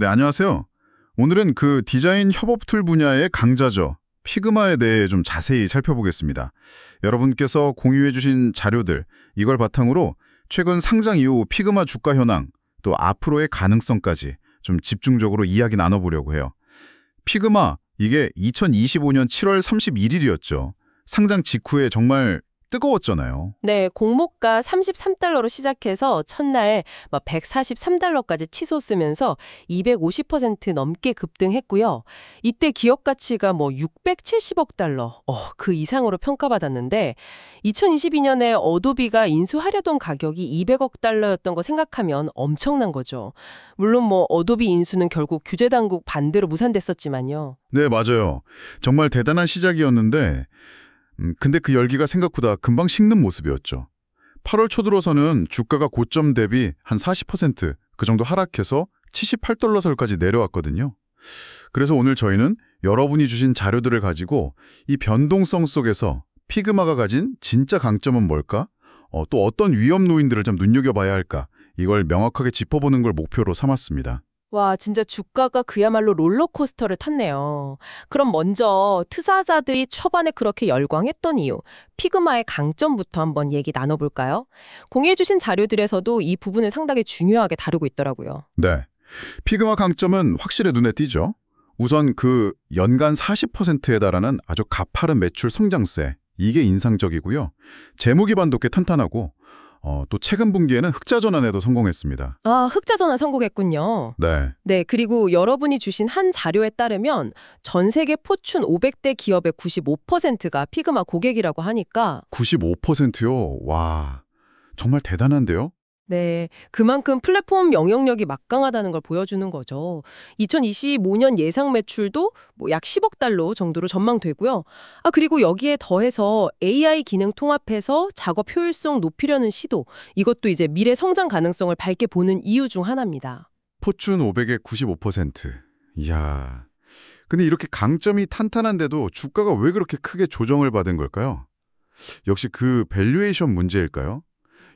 네, 안녕하세요. 오늘은 그 디자인 협업 툴 분야의 강자죠. 피그마에 대해 좀 자세히 살펴보겠습니다. 여러분께서 공유해 주신 자료들, 이걸 바탕으로 최근 상장 이후 피그마 주가 현황, 또 앞으로의 가능성까지 좀 집중적으로 이야기 나눠보려고 해요. 피그마, 이게 2025년 7월 31일이었죠. 상장 직후에 정말 뜨거웠잖아요. 네, 공모가 33달러로 시작해서 첫날 143달러까지 치솟으면서 250% 넘게 급등했고요. 이때 기업 가치가 670억 달러, 그 이상으로 평가받았는데 2022년에 어도비가 인수하려던 가격이 200억 달러였던 거 생각하면 엄청난 거죠. 물론 어도비 인수는 결국 규제 당국 반대로 무산됐었지만요. 네, 맞아요. 정말 대단한 시작이었는데 근데 그 열기가 생각보다 금방 식는 모습이었죠. 8월 초 들어서는 주가가 고점 대비 한 40%그 정도 하락해서 78달러 선까지 내려왔거든요. 그래서 오늘 저희는 여러분이 주신 자료들을 가지고 이 변동성 속에서 피그마가 가진 진짜 강점은 뭘까? 또 어떤 위험 요인들을 좀 눈여겨봐야 할까? 이걸 명확하게 짚어보는 걸 목표로 삼았습니다. 와, 진짜 주가가 그야말로 롤러코스터를 탔네요. 그럼 먼저 투자자들이 초반에 그렇게 열광했던 이유, 피그마의 강점부터 한번 얘기 나눠볼까요? 공유해주신 자료들에서도 이 부분을 상당히 중요하게 다루고 있더라고요. 네, 피그마 강점은 확실히 눈에 띄죠. 우선 그 연간 40%에 달하는 아주 가파른 매출 성장세, 이게 인상적이고요. 재무 기반도 꽤 탄탄하고 또 최근 분기에는 흑자 전환에도 성공했습니다. 아, 흑자 전환 성공했군요. 네. 네, 그리고 여러분이 주신 한 자료에 따르면 전 세계 포춘 500대 기업의 95%가 피그마 고객이라고 하니까 95%요? 와, 정말 대단한데요? 네, 그만큼 플랫폼 영향력이 막강하다는 걸 보여주는 거죠. 2025년 예상 매출도 약 10억 달러 정도로 전망되고요. 그리고 여기에 더해서 AI 기능 통합해서 작업 효율성 높이려는 시도, 이것도 이제 미래 성장 가능성을 밝게 보는 이유 중 하나입니다. 포춘 500의 95%. 이야. 근데 이렇게 강점이 탄탄한데도 주가가 왜 그렇게 크게 조정을 받은 걸까요? 역시 그 밸류에이션 문제일까요?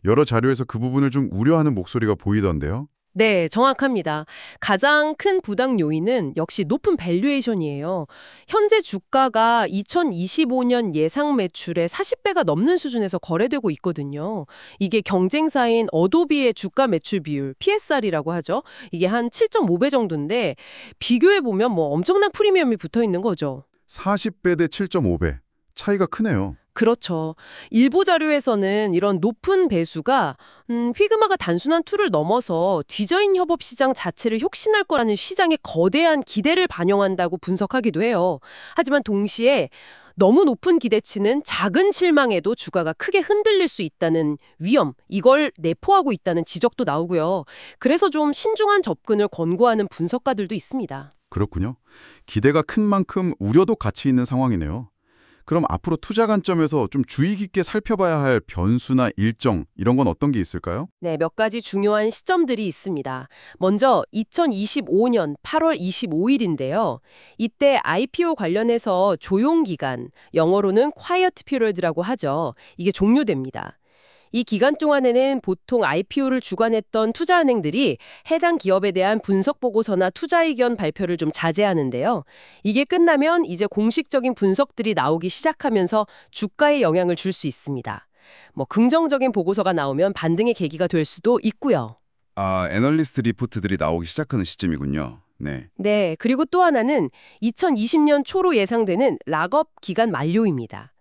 여러 자료에서 그 부분을 좀 우려하는 목소리가 보이던데요. 네, 정확합니다. 가장 큰 부당 요인은 역시 높은 밸류에이션이에요. 현재 주가가 2025년 예상 매출의 40배가 넘는 수준에서 거래되고 있거든요. 이게 경쟁사인 어도비의 주가 매출 비율, PSR이라고 하죠. 이게 한 7.5배 정도인데 비교해보면 엄청난 프리미엄이 붙어 있는 거죠. 40배 대 7.5배. 차이가 크네요. 그렇죠. 일부 자료에서는 이런 높은 배수가 피그마가 단순한 툴을 넘어서 디자인 협업 시장 자체를 혁신할 거라는 시장의 거대한 기대를 반영한다고 분석하기도 해요. 하지만 동시에 너무 높은 기대치는 작은 실망에도 주가가 크게 흔들릴 수 있다는 위험, 이걸 내포하고 있다는 지적도 나오고요. 그래서 좀 신중한 접근을 권고하는 분석가들도 있습니다. 그렇군요. 기대가 큰 만큼 우려도 같이 있는 상황이네요. 그럼 앞으로 투자 관점에서 좀 주의 깊게 살펴봐야 할 변수나 일정 이런 건 어떤 게 있을까요? 네, 몇 가지 중요한 시점들이 있습니다. 먼저 2025년 8월 25일인데요. 이때 IPO 관련해서 조용 기간, 영어로는 Quiet Period라고 하죠. 이게 종료됩니다. 이 기간 동안에는 보통 IPO를 주관했던 투자은행들이 해당 기업에 대한 분석 보고서나 투자 의견 발표를 좀 자제하는데요. 이게 끝나면 이제 공식적인 분석들이 나오기 시작하면서 주가에 영향을 줄 수 있습니다. 긍정적인 보고서가 나오면 반등의 계기가 될 수도 있고요. 애널리스트 리포트들이 나오기 시작하는 시점이군요. 네. 네, 그리고 또 하나는 2020년 초로 예상되는 락업 기간 만료입니다.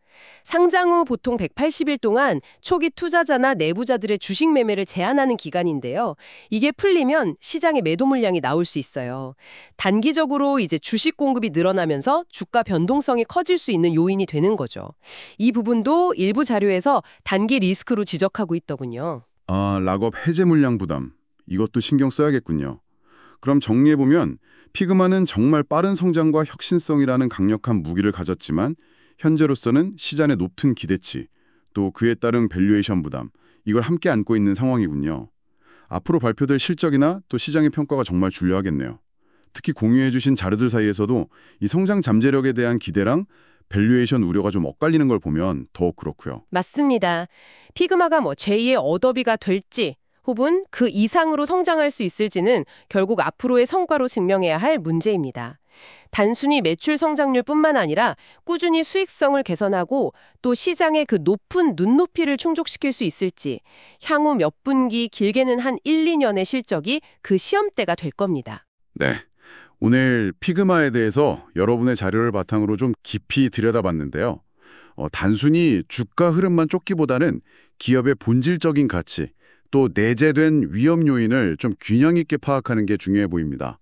상장 후 보통 180일 동안 초기 투자자나 내부자들의 주식 매매를 제한하는 기간인데요. 이게 풀리면 시장에 매도 물량이 나올 수 있어요. 단기적으로 이제 주식 공급이 늘어나면서 주가 변동성이 커질 수 있는 요인이 되는 거죠. 이 부분도 일부 자료에서 단기 리스크로 지적하고 있더군요. 락업 해제 물량 부담. 이것도 신경 써야겠군요. 그럼 정리해보면 피그마는 정말 빠른 성장과 혁신성이라는 강력한 무기를 가졌지만 현재로서는 시장의 높은 기대치, 또 그에 따른 밸류에이션 부담, 이걸 함께 안고 있는 상황이군요. 앞으로 발표될 실적이나 또 시장의 평가가 정말 중요하겠네요. 특히 공유해 주신 자료들 사이에서도 이 성장 잠재력에 대한 기대랑 밸류에이션 우려가 좀 엇갈리는 걸 보면 더욱 그렇고요. 맞습니다. 피그마가 제2의 어도비가 될지 혹은 그 이상으로 성장할 수 있을지는 결국 앞으로의 성과로 증명해야 할 문제입니다. 단순히 매출 성장률뿐만 아니라 꾸준히 수익성을 개선하고 또 시장의 그 높은 눈높이를 충족시킬 수 있을지 향후 몇 분기 길게는 한 1, 2년의 실적이 그 시험대가 될 겁니다. 네. 오늘 피그마에 대해서 여러분의 자료를 바탕으로 좀 깊이 들여다봤는데요. 단순히 주가 흐름만 쫓기보다는 기업의 본질적인 가치, 또 내재된 위험 요인을 좀 균형 있게 파악하는 게 중요해 보입니다.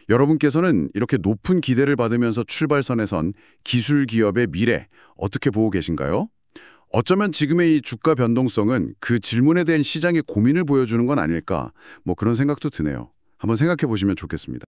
여러분께서는 이렇게 높은 기대를 받으면서 출발선에 선 기술 기업의 미래 어떻게 보고 계신가요? 어쩌면 지금의 이 주가 변동성은 그 질문에 대한 시장의 고민을 보여주는 건 아닐까, 그런 생각도 드네요. 한번 생각해 보시면 좋겠습니다.